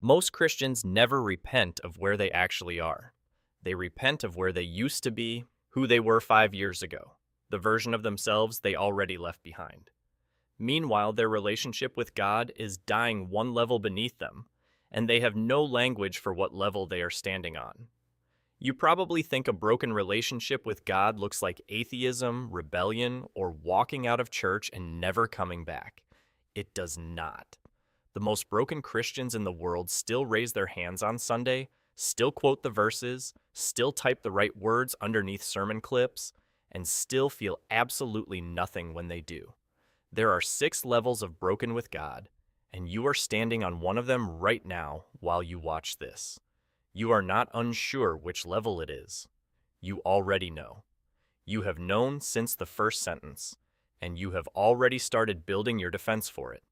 Most Christians never repent of where they actually are. They repent of where they used to be, who they were 5 years ago, the version of themselves they already left behind. Meanwhile, their relationship with God is dying one level beneath them, and they have no language for what level they are standing on. You probably think a broken relationship with God looks like atheism, rebellion, or walking out of church and never coming back. It does not. The most broken Christians in the world still raise their hands on Sunday, still quote the verses, still type the right words underneath sermon clips, and still feel absolutely nothing when they do. There are 6 levels of broken with God, and you are standing on one of them right now while you watch this. You are not unsure which level it is. You already know. You have known since the first sentence, and you have already started building your defense for it.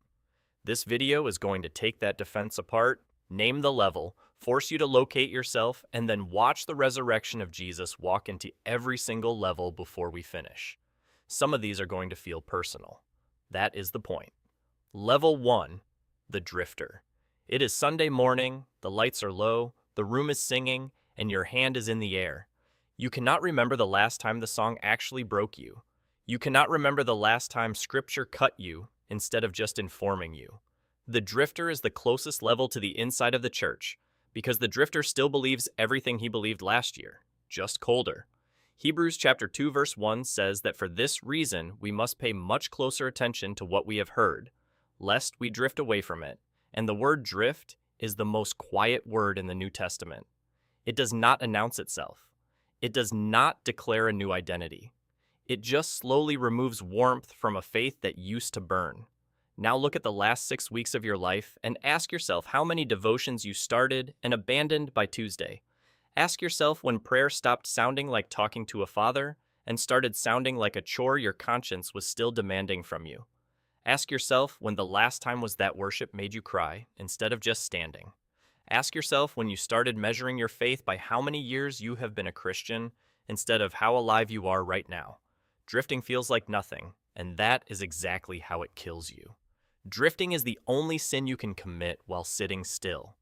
This video is going to take that defense apart, name the level, force you to locate yourself, and then watch the resurrection of Jesus walk into every single level before we finish. Some of these are going to feel personal. That is the point. Level 1, the drifter. It is Sunday morning, the lights are low, the room is singing, and your hand is in the air. You cannot remember the last time the song actually broke you. You cannot remember the last time scripture cut you instead of just informing you. The drifter is the closest level to the inside of the church, because the drifter still believes everything he believed last year, just colder. Hebrews chapter 2 verse 1 says that for this reason we must pay much closer attention to what we have heard, lest we drift away from it. And the word drift is the most quiet word in the New Testament. It does not announce itself. It does not declare a new identity. It just slowly removes warmth from a faith that used to burn. Now look at the last 6 weeks of your life and ask yourself how many devotions you started and abandoned by Tuesday. Ask yourself when prayer stopped sounding like talking to a father and started sounding like a chore your conscience was still demanding from you. Ask yourself when the last time was that worship made you cry instead of just standing. Ask yourself when you started measuring your faith by how many years you have been a Christian instead of how alive you are right now. Drifting feels like nothing, and that is exactly how it kills you. Drifting is the only sin you can commit while sitting still.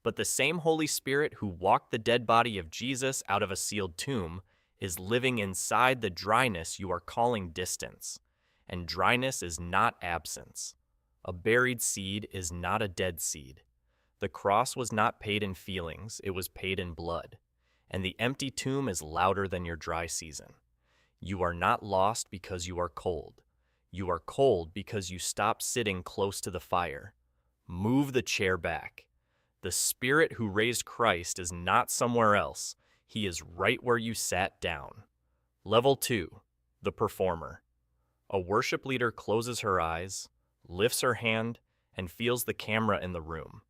But the same Holy Spirit who walked the dead body of Jesus out of a sealed tomb is living inside the dryness you are calling distance. And dryness is not absence. A buried seed is not a dead seed. The cross was not paid in feelings, it was paid in blood. And the empty tomb is louder than your dry season. You are not lost because you are cold. You are cold because you stop sitting close to the fire. Move the chair back. The Spirit who raised Christ is not somewhere else. He is right where you sat down. Level 2, the performer. A worship leader closes her eyes, lifts her hand, and feels the camera in the room.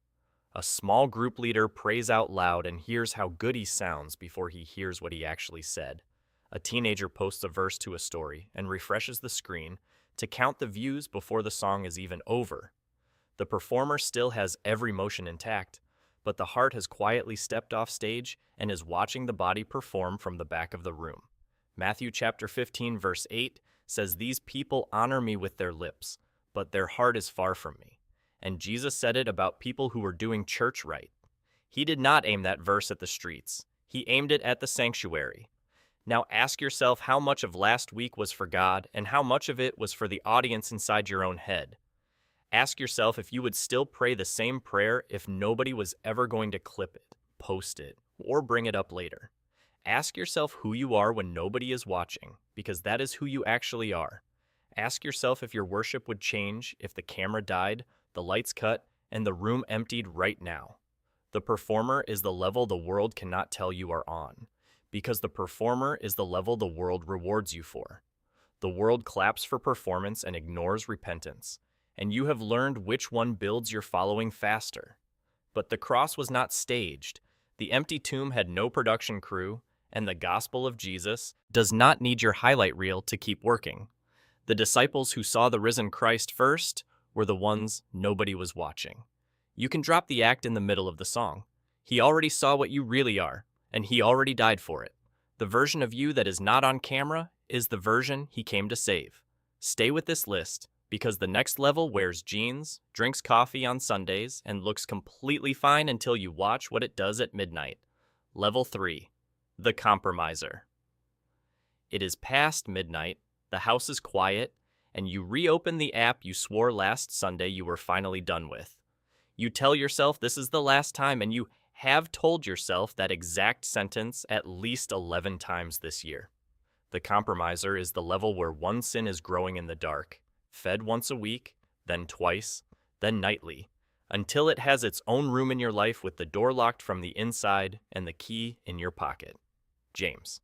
A small group leader prays out loud and hears how good he sounds before he hears what he actually said. A teenager posts a verse to a story and refreshes the screen to count the views before the song is even over. The performer still has every motion intact, but the heart has quietly stepped off stage and is watching the body perform from the back of the room. Matthew chapter 15 verse 8 says, "These people honor me with their lips, but their heart is far from me." And Jesus said it about people who were doing church right. He did not aim that verse at the streets. He aimed it at the sanctuary. Now ask yourself how much of last week was for God and how much of it was for the audience inside your own head. Ask yourself if you would still pray the same prayer if nobody was ever going to clip it, post it, or bring it up later. Ask yourself who you are when nobody is watching, because that is who you actually are. Ask yourself if your worship would change if the camera died, the lights cut, and the room emptied right now. The performer is the level the world cannot tell you are on, because the performer is the level the world rewards you for. The world claps for performance and ignores repentance, and you have learned which one builds your following faster. But the cross was not staged, the empty tomb had no production crew, and the gospel of Jesus does not need your highlight reel to keep working. The disciples who saw the risen Christ first were the ones nobody was watching. You can drop the act in the middle of the song. He already saw what you really are, and he already died for it. The version of you that is not on camera is the version he came to save. Stay with this list, Because the next level wears jeans, drinks coffee on Sundays, and looks completely fine until you watch what it does at midnight. Level 3. The compromiser. It is past midnight, the house is quiet, and you reopen the app you swore last Sunday you were finally done with. You tell yourself this is the last time, and you have told yourself that exact sentence at least 11 times this year. The compromiser is the level where one sin is growing in the dark, fed once a week, then twice, then nightly, until it has its own room in your life with the door locked from the inside and the key in your pocket. James.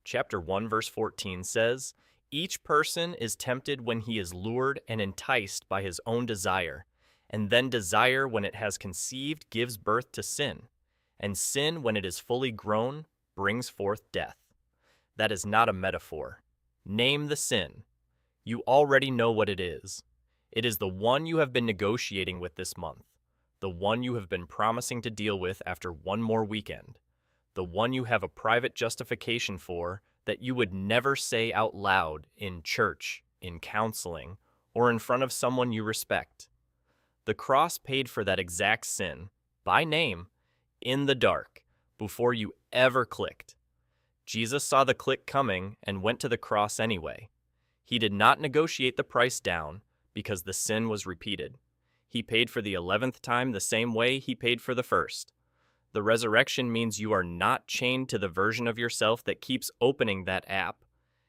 Chapter 1 verse 14 says, "Each person is tempted when he is lured and enticed by his own desire, and then desire when it has conceived gives birth to sin, and sin when it is fully grown brings forth death." That is not a metaphor. Name the sin. You already know what it is. It is the one you have been negotiating with this month, the one you have been promising to deal with after one more weekend, the one you have a private justification for that you would never say out loud in church, in counseling, or in front of someone you respect. The cross paid for that exact sin, by name, in the dark, before you ever clicked. Jesus saw the click coming and went to the cross anyway. He did not negotiate the price down because the sin was repeated. He paid for the 11th time the same way he paid for the first. The resurrection means you are not chained to the version of yourself that keeps opening that app,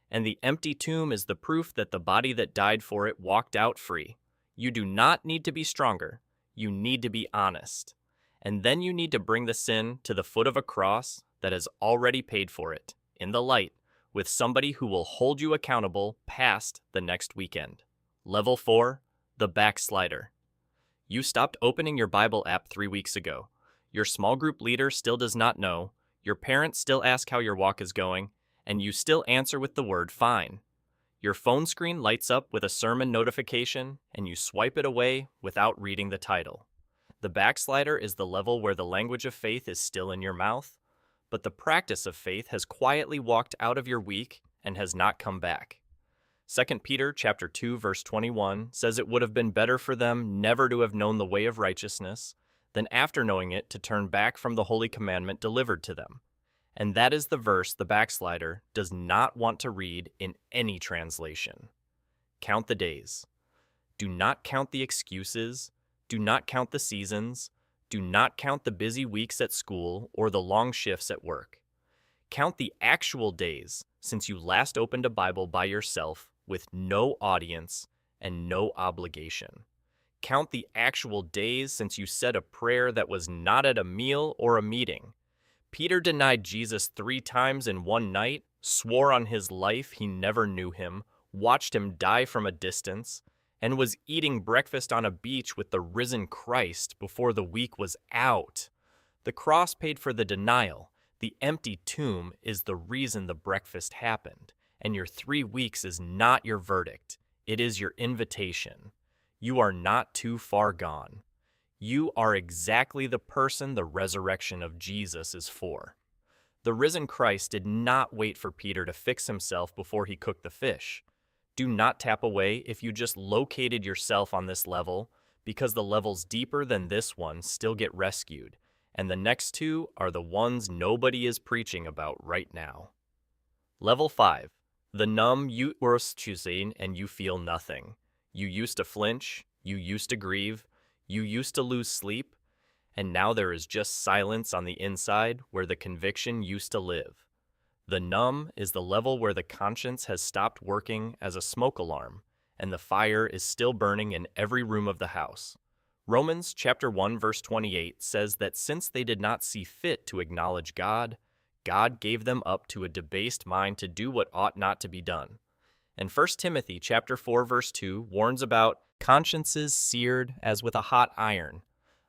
and the empty tomb is the proof that the body that died for it walked out free. You do not need to be stronger. You need to be honest. And then you need to bring the sin to the foot of a cross that has already paid for it, in the light, with somebody who will hold you accountable past the next weekend. Level 4, the backslider. You stopped opening your Bible app 3 weeks ago. Your small group leader still does not know, your parents still ask how your walk is going, and you still answer with the word fine. Your phone screen lights up with a sermon notification, and you swipe it away without reading the title. The backslider is the level where the language of faith is still in your mouth, but the practice of faith has quietly walked out of your week and has not come back. 2 Peter chapter 2 verse 21 says it would have been better for them never to have known the way of righteousness than after knowing it to turn back from the holy commandment delivered to them. And that is the verse the backslider does not want to read in any translation. Count the days. Do not count the excuses. Do not count the seasons. Do not count the busy weeks at school or the long shifts at work. Count the actual days since you last opened a Bible by yourself with no audience and no obligation. Count the actual days since you said a prayer that was not at a meal or a meeting. Peter denied Jesus 3 times in one night, swore on his life he never knew him, watched him die from a distance, and was eating breakfast on a beach with the risen Christ before the week was out. The cross paid for the denial. The empty tomb is the reason the breakfast happened, and your 3 weeks is not your verdict. It is your invitation. You are not too far gone. You are exactly the person the resurrection of Jesus is for. The risen Christ did not wait for Peter to fix himself before he cooked the fish. Do not tap away if you just located yourself on this level, because the levels deeper than this one still get rescued, and the next 2 are the ones nobody is preaching about right now. Level 5. The numb you were choosing and you feel nothing. You used to flinch, you used to grieve, you used to lose sleep, and now there is just silence on the inside where the conviction used to live. The numb is the level where the conscience has stopped working as a smoke alarm, and the fire is still burning in every room of the house. Romans chapter 1 verse 28 says that since they did not see fit to acknowledge God, God gave them up to a debased mind to do what ought not to be done. And 1 Timothy chapter 4 verse 2 warns about consciences seared as with a hot iron.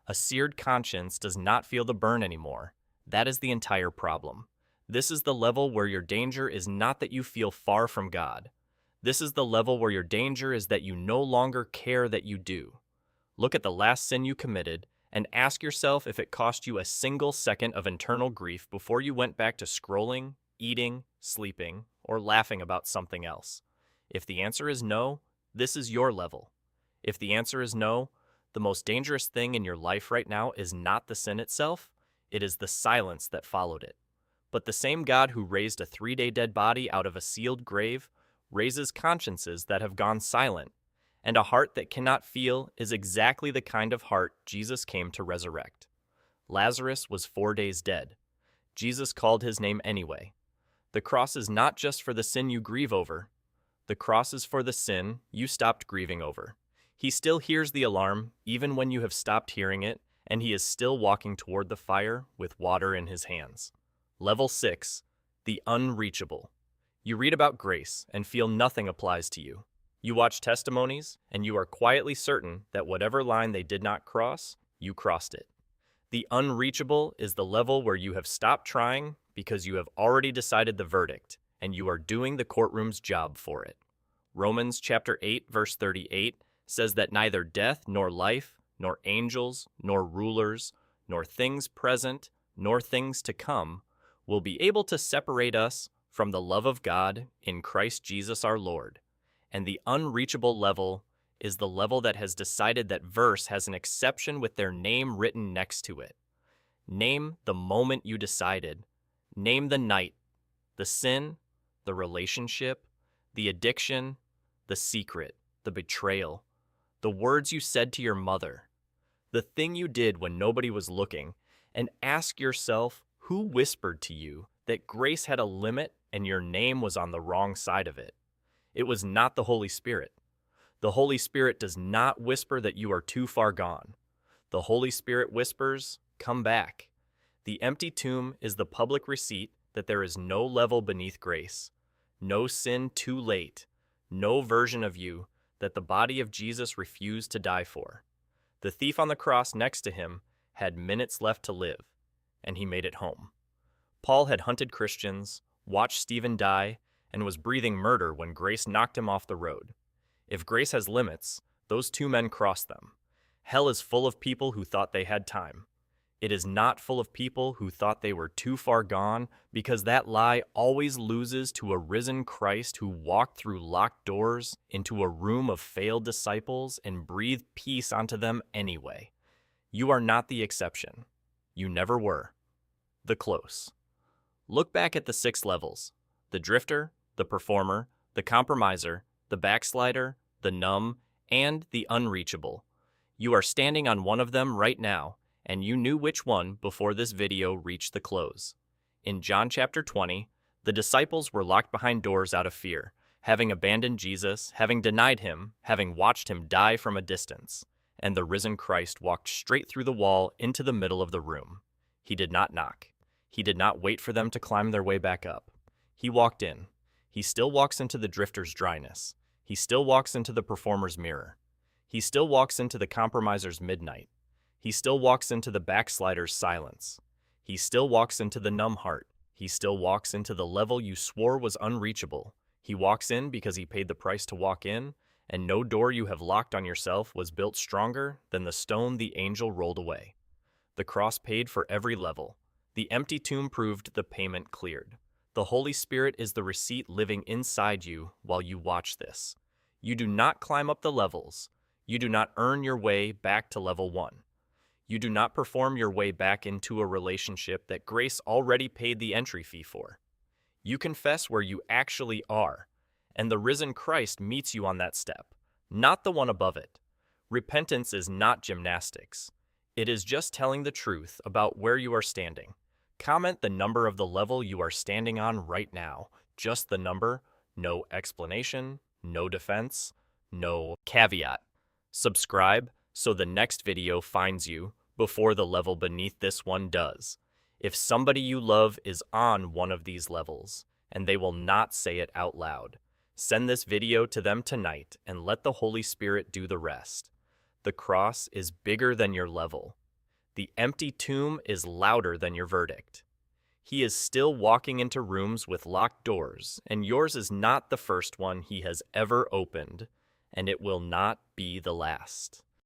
A seared conscience does not feel the burn anymore. That is the entire problem. This is the level where your danger is not that you feel far from God. This is the level where your danger is that you no longer care that you do. Look at the last sin you committed and ask yourself if it cost you a single second of internal grief before you went back to scrolling, eating, sleeping, or laughing about something else. If the answer is no, This is your level. If the answer is no, the most dangerous thing in your life right now is not the sin itself, it is the silence that followed it. But the same God who raised a 3-day dead body out of a sealed grave raises consciences that have gone silent, and a heart that cannot feel is exactly the kind of heart Jesus came to resurrect. Lazarus was 4 days dead. Jesus called his name anyway. The cross is not just for the sin you grieve over. The cross is for the sin you stopped grieving over. He still hears the alarm, even when you have stopped hearing it, and he is still walking toward the fire with water in his hands. Level 6, the unreachable. You read about grace and feel nothing applies to you. You watch testimonies, and you are quietly certain that whatever line they did not cross, you crossed it. The unreachable is the level where you have stopped trying because you have already decided the verdict, and you are doing the courtroom's job for it. Romans chapter 8, verse 38 says that neither death nor life, nor angels, nor rulers, nor things present, nor things to come will be able to separate us from the love of God in Christ Jesus our Lord. And the unreachable level is the level that has decided that verse has an exception with their name written next to it. Name the moment you decided. Name the night, the sin, the relationship, the addiction, the secret, the betrayal, the words you said to your mother, the thing you did when nobody was looking, and ask yourself who whispered to you that grace had a limit and your name was on the wrong side of it. It was not the Holy Spirit. The Holy Spirit does not whisper that you are too far gone. The Holy Spirit whispers, "Come back." The empty tomb is the public receipt that there is no level beneath grace, no sin too late, no version of you that the body of Jesus refused to die for. The thief on the cross next to him had minutes left to live, and he made it home. Paul had hunted Christians, watched Stephen die, and was breathing murder when grace knocked him off the road. If grace has limits, those two men crossed them. Hell is full of people who thought they had time. It is not full of people who thought they were too far gone, because that lie always loses to a risen Christ who walked through locked doors into a room of failed disciples and breathed peace onto them anyway. You are not the exception. You never were. The close. Look back at the 6 levels: the drifter, the performer, the compromiser, the backslider, the numb, and the unreachable. You are standing on one of them right now, and you knew which one before this video reached the close. In John chapter 20, the disciples were locked behind doors out of fear, having abandoned Jesus, having denied him, having watched him die from a distance, and the risen Christ walked straight through the wall into the middle of the room. He did not knock. He did not wait for them to climb their way back up. He walked in. He still walks into the drifter's dryness. He still walks into the performer's mirror. He still walks into the compromiser's midnight. He still walks into the backslider's silence. He still walks into the numb heart. He still walks into the level you swore was unreachable. He walks in because he paid the price to walk in, and no door you have locked on yourself was built stronger than the stone the angel rolled away. The cross paid for every level. The empty tomb proved the payment cleared. The Holy Spirit is the receipt living inside you while you watch this. You do not climb up the levels. You do not earn your way back to level 1. You do not perform your way back into a relationship that grace already paid the entry fee for. You confess where you actually are, and the risen Christ meets you on that step, not the one above it. Repentance is not gymnastics. It is just telling the truth about where you are standing. Comment the number of the level you are standing on right now. Just the number, no explanation, no defense, no caveat. Subscribe so the next video finds you before the level beneath this one does. If somebody you love is on one of these levels, and they will not say it out loud, send this video to them tonight and let the Holy Spirit do the rest. The cross is bigger than your level. The empty tomb is louder than your verdict. He is still walking into rooms with locked doors, and yours is not the first one he has ever opened, and it will not be the last.